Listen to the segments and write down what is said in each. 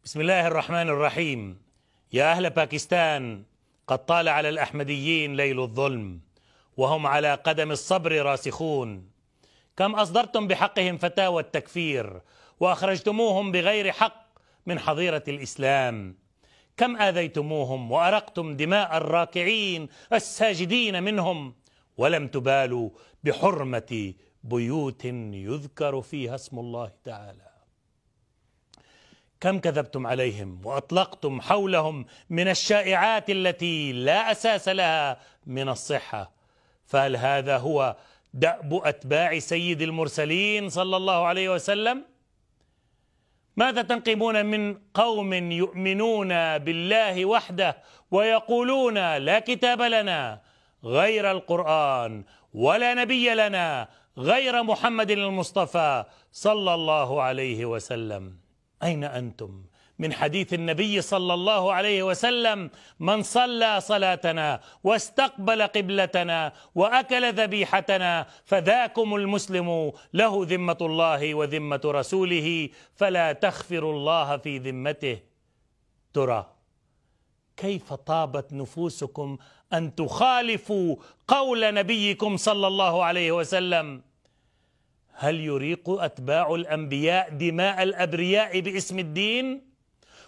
بسم الله الرحمن الرحيم. يا أهل باكستان، قد طال على الأحمديين ليل الظلم وهم على قدم الصبر راسخون. كم أصدرتم بحقهم فتاوى التكفير وأخرجتموهم بغير حق من حظيرة الإسلام. كم آذيتموهم وأرقتم دماء الراكعين الساجدين منهم ولم تبالوا بحرمة بيوت يذكر فيها اسم الله تعالى. كم كذبتم عليهم وأطلقتم حولهم من الشائعات التي لا أساس لها من الصحة. فهل هذا هو دأب أتباع سيد المرسلين صلى الله عليه وسلم؟ ماذا تنقمون من قوم يؤمنون بالله وحده ويقولون لا كتاب لنا غير القرآن ولا نبي لنا غير محمد المصطفى صلى الله عليه وسلم؟ أين أنتم من حديث النبي صلى الله عليه وسلم: من صلى صلاتنا واستقبل قبلتنا وأكل ذبيحتنا فذاكم المسلم له ذمة الله وذمة رسوله فلا تخفروا الله في ذمته. ترى كيف طابت نفوسكم أن تخالفوا قول نبيكم صلى الله عليه وسلم؟ هل يريق أتباع الأنبياء دماء الأبرياء باسم الدين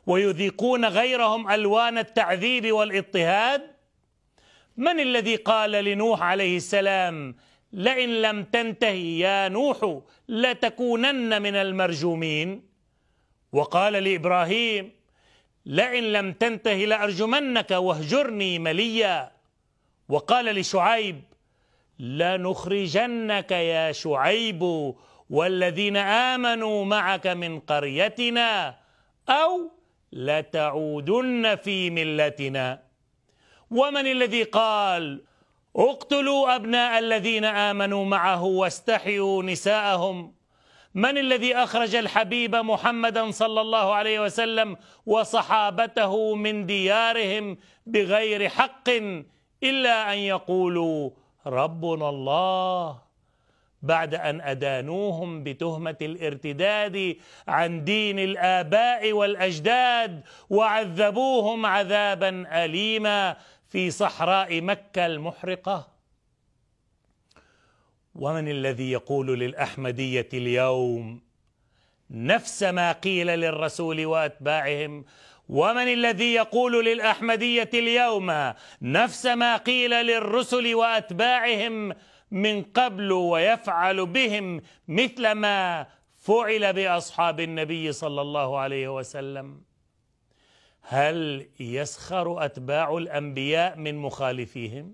ويذيقون غيرهم ألوان التعذيب والاضطهاد؟ من الذي قال لنوح عليه السلام: لئن لم تنتهي يا نوح لتكونن من المرجومين؟ وقال لإبراهيم: لئن لم تنتهي لأرجمنك واهجرني مليا؟ وقال لشعيب: لنخرجنك يا شعيب والذين آمنوا معك من قريتنا أو لتعودن في ملتنا. ومن الذي قال: اقتلوا أبناء الذين آمنوا معه واستحيوا نساءهم؟ من الذي أخرج الحبيب محمدا صلى الله عليه وسلم وصحابته من ديارهم بغير حق إلا أن يقولوا ربنا الله، بعد أن أدانوهم بتهمة الارتداد عن دين الآباء والأجداد وعذبوهم عذابا أليما في صحراء مكة المحرقة؟ ومن الذي يقول للأحمدية اليوم نفس ما قيل للرسول وأتباعهم؟ ومن الذي يقول للأحمدية اليوم نفس ما قيل للرسل وأتباعهم من قبل ويفعل بهم مثل ما فعل بأصحاب النبي صلى الله عليه وسلم؟ هل يسخر أتباع الأنبياء من مخالفيهم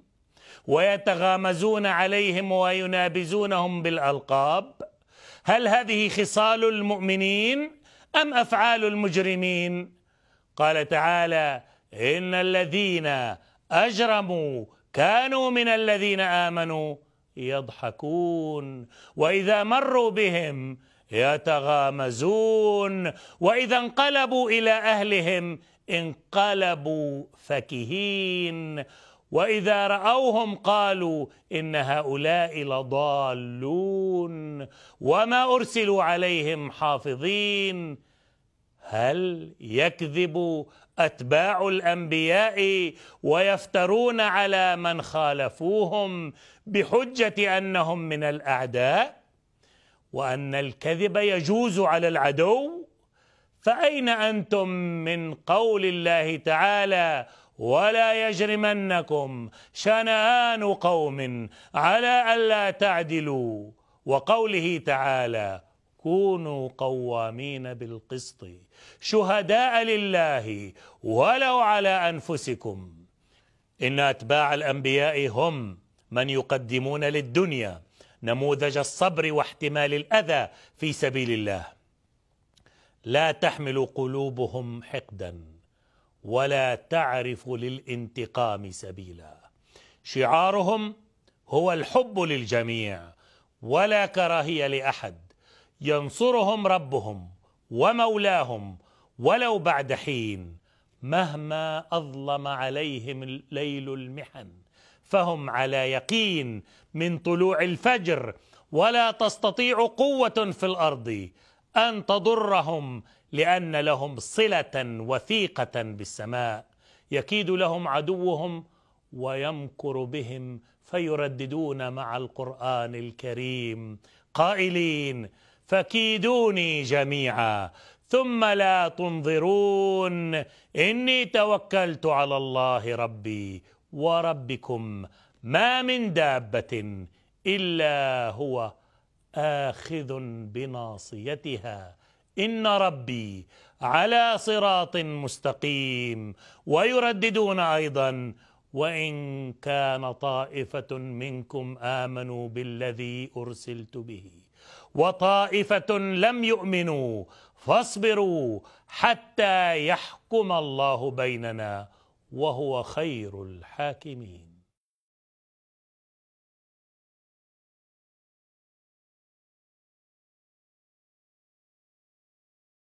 ويتغامزون عليهم وينابزونهم بالألقاب؟ هل هذه خصال المؤمنين أم أفعال المجرمين؟ قال تعالى: إن الذين أجرموا كانوا من الذين آمنوا يضحكون وإذا مروا بهم يتغامزون وإذا انقلبوا إلى أهلهم انقلبوا فكهين وإذا رأوهم قالوا إن هؤلاء لضالون وما أرسلوا عليهم حافظين. هل يكذب أتباع الأنبياء ويفترون على من خالفوهم بحجة أنهم من الأعداء وأن الكذب يجوز على العدو؟ فأين أنتم من قول الله تعالى: ولا يجرمنكم شنآن قوم على ألا تعدلوا، وقوله تعالى: كونوا قوامين بالقسط شهداء لله ولو على أنفسكم. إن أتباع الأنبياء هم من يقدمون للدنيا نموذج الصبر واحتمال الأذى في سبيل الله. لا تحمل قلوبهم حقدا ولا تعرف للانتقام سبيلا. شعارهم هو الحب للجميع ولا كراهية لأحد. ينصرهم ربهم ومولاهم ولو بعد حين، مهما أظلم عليهم ليل المحن فهم على يقين من طلوع الفجر، ولا تستطيع قوة في الأرض أن تضرهم لأن لهم صلة وثيقة بالسماء. يكيد لهم عدوهم ويمكر بهم، فيرددون مع القرآن الكريم قائلين: فكيدوني جميعا ثم لا تنظرون، إني توكلت على الله ربي وربكم، ما من دابة إلا هو آخذ بناصيتها، إن ربي على صراط مستقيم. ويرددون أيضا: وإن كان طائفة منكم آمنوا بالذي أرسلت به وطائفة لم يؤمنوا فاصبروا حتى يحكم الله بيننا وهو خير الحاكمين.